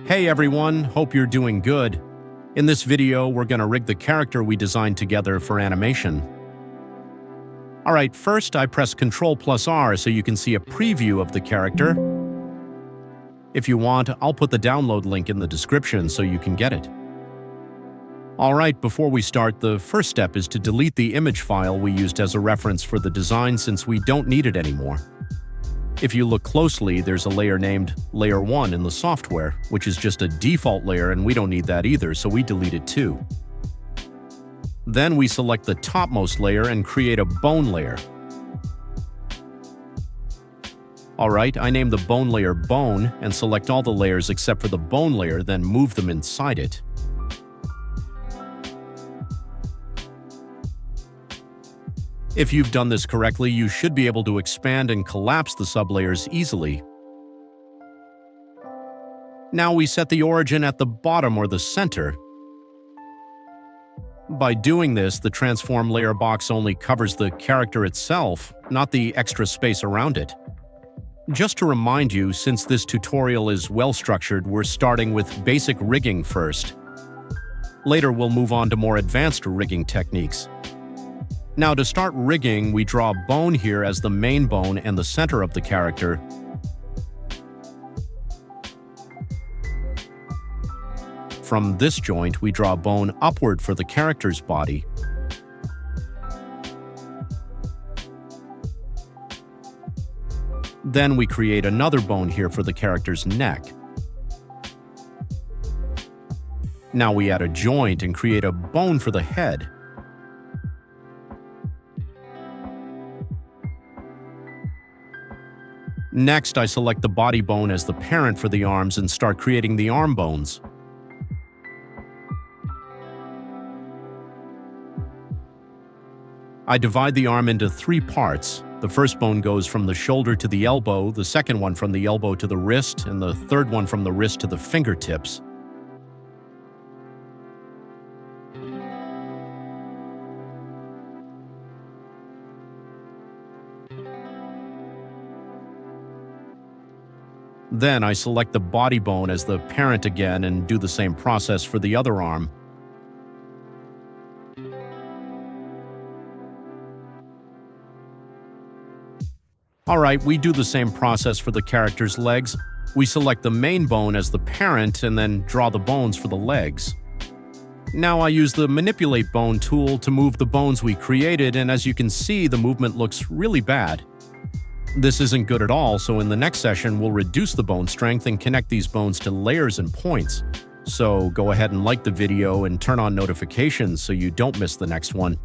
Hey everyone, hope you're doing good. In this video, we're gonna rig the character we designed together for animation. Alright, first I press Ctrl+R so you can see a preview of the character. If you want, I'll put the download link in the description so you can get it. Alright, before we start, the first step is to delete the image file we used as a reference for the design since we don't need it anymore. If you look closely, there's a layer named Layer 1 in the software, which is just a default layer and we don't need that either, so we delete it too. Then we select the topmost layer and create a bone layer. Alright, I name the bone layer Bone and select all the layers except for the bone layer, then move them inside it. If you've done this correctly, you should be able to expand and collapse the sublayers easily. Now we set the origin at the bottom or the center. By doing this, the transform layer box only covers the character itself, not the extra space around it. Just to remind you, since this tutorial is well-structured, we're starting with basic rigging first. Later, we'll move on to more advanced rigging techniques. Now, to start rigging, we draw bone here as the main bone and the center of the character. From this joint, we draw bone upward for the character's body. Then we create another bone here for the character's neck. Now we add a joint and create a bone for the head. Next, I select the body bone as the parent for the arms and start creating the arm bones. I divide the arm into 3 parts. The first bone goes from the shoulder to the elbow, the second one from the elbow to the wrist, and the third one from the wrist to the fingertips. Then I select the body bone as the parent again and do the same process for the other arm. Alright, we do the same process for the character's legs. We select the main bone as the parent and then draw the bones for the legs. Now I use the Manipulate Bone tool to move the bones we created, and as you can see, the movement looks really bad. This isn't good at all, so in the next session, we'll reduce the bone strength and connect these bones to layers and points. So go ahead and like the video and turn on notifications so you don't miss the next one.